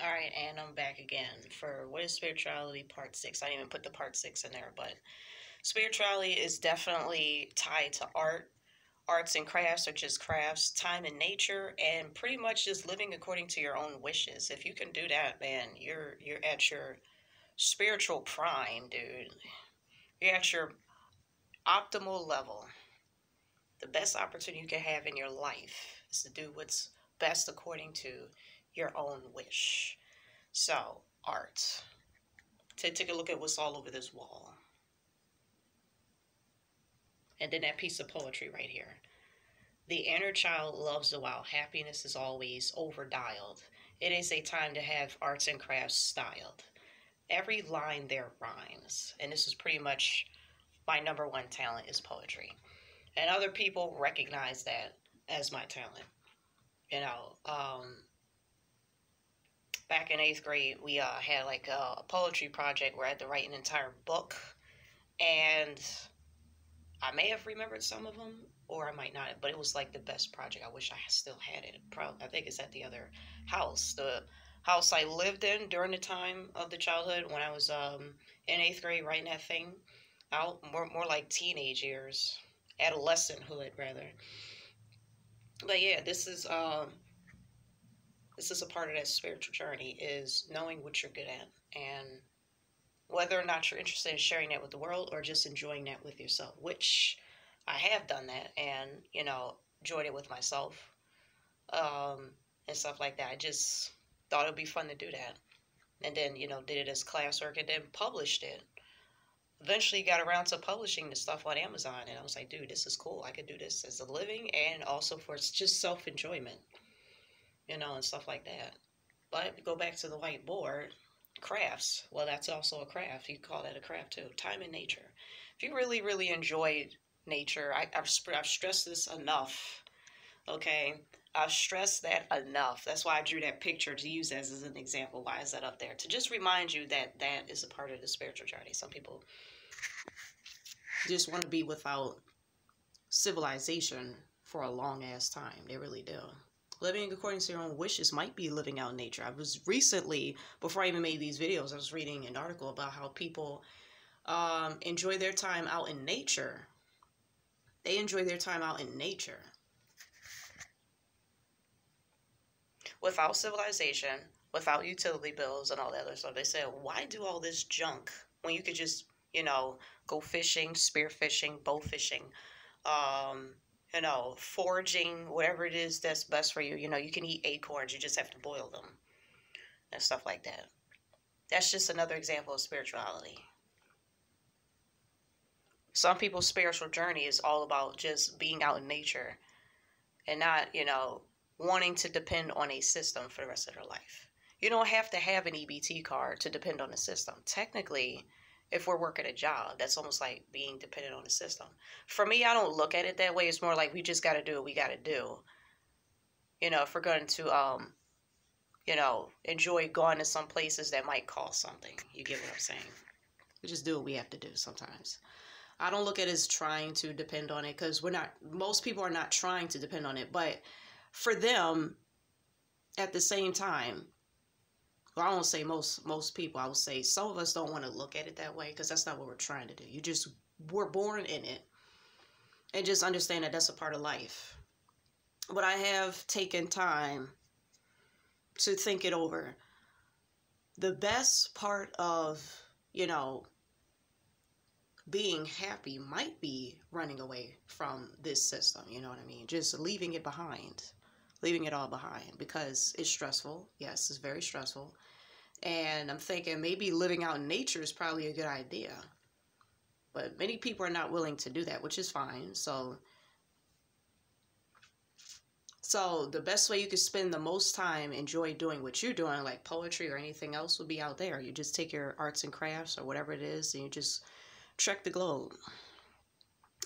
All right, and I'm back again for What is Spirituality Part 6. I didn't even put the Part 6 in there, but spirituality is definitely tied to art. Arts and crafts are just crafts, time and nature, and pretty much just living according to your own wishes. If you can do that, man, you're at your spiritual prime, dude. You're at your optimal level. The best opportunity you can have in your life is to do what's best according to your own wish. So, art. Take a look at what's all over this wall. And then that piece of poetry right here. The inner child loves the while happiness is always overdialed. It is a time to have arts and crafts styled. Every line there rhymes. And this is pretty much my number one talent is poetry. And other people recognize that as my talent. You know, back in eighth grade, we had like a poetry project where I had to write an entire book. And I may have remembered some of them, or I might not, but it was like the best project. I wish I still had it. I think it's at the other house, the house I lived in during the time of the childhood when I was in eighth grade, writing that thing out. More like teenage years, adolescenthood rather. But yeah, this is a part of that spiritual journey is knowing what you're good at and whether or not you're interested in sharing that with the world or just enjoying that with yourself, which I have done that and, enjoyed it with myself and stuff like that. I just thought it would be fun to do that. And then, did it as classwork and then published it. Eventually got around to publishing the stuff on Amazon. And I was like, dude, this is cool. I could do this as a living and also for just self enjoyment, and stuff like that. But go back to the whiteboard, crafts. Well, that's also a craft. You call that a craft too. Time and nature. If you really, really enjoy nature, I've stressed this enough. Okay, I've stressed that enough. That's why I drew that picture to use as an example. Why is that up there? To just remind you that that is a part of the spiritual journey. Some people just want to be without civilization for a long ass time. They really do. Living according to your own wishes might be living out nature. I was recently, before I even made these videos, I was reading an article about how people enjoy their time out in nature. They enjoy their time out in nature. Without civilization, without utility bills and all that other stuff. They said, why do all this junk when you could just, go fishing, spear fishing, bow fishing, foraging, whatever it is that's best for you. You can eat acorns, you just have to boil them and stuff like that. That's just another example of spirituality. Some people's spiritual journey is all about just being out in nature and not, wanting to depend on a system for the rest of their life. You don't have to have an EBT card to depend on a system. Technically, if we're working a job, that's almost like being dependent on the system. For me, I don't look at it that way. It's more like we just got to do what we got to do. If we're going to, enjoy going to some places that might cost something. You get what I'm saying? We just do what we have to do sometimes. I don't look at it as trying to depend on it because most people are not trying to depend on it. But for them, at the same time, well, I won't say most people. I will say some of us don't want to look at it that way because that's not what we're trying to do. We're born in it, and just understand that that's a part of life. But I have taken time to think it over. The best part of, being happy might be running away from this system. You know what I mean? Just leaving it behind. Leaving it all behind because it's stressful. Yes, it's very stressful. And I'm thinking maybe living out in nature is probably a good idea. But many people are not willing to do that, which is fine. So the best way you could spend the most time, enjoy doing what you're doing, like poetry or anything else, would be out there. You just take your arts and crafts or whatever it is, and you just trek the globe.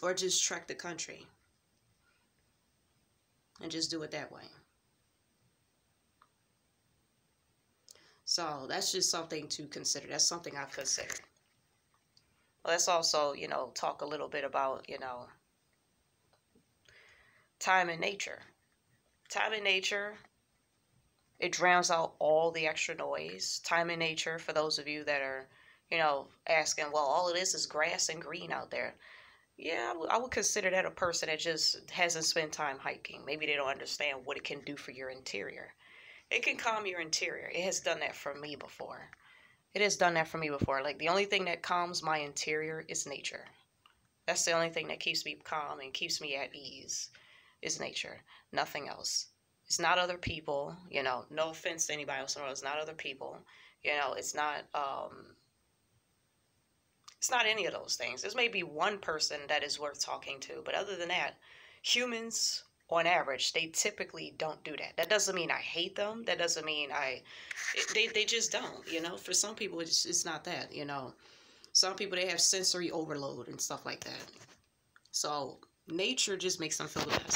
Or just trek the country. And just do it that way. So that's just something to consider. That's something I've considered. Well, let's also, talk a little bit about, time in nature. Time in nature It drowns out all the extra noise. Time in nature, for those of you that are, asking, well, all it is grass and green out there. Yeah, I would consider that a person that just hasn't spent time hiking. Maybe they don't understand what it can do for your interior. It can calm your interior. It has done that for me before. It has done that for me before. Like, the only thing that calms my interior is nature. That's the only thing that keeps me calm and keeps me at ease is nature. Nothing else. It's not other people, no offense to anybody else in the world. It's not other people. It's not any of those things. There's maybe one person that is worth talking to, but other than that, humans on average, they typically don't do that. That doesn't mean I hate them. That doesn't mean they just don't. For some people, it's not that. Some people, they have sensory overload and stuff like that. So nature just makes them feel the best.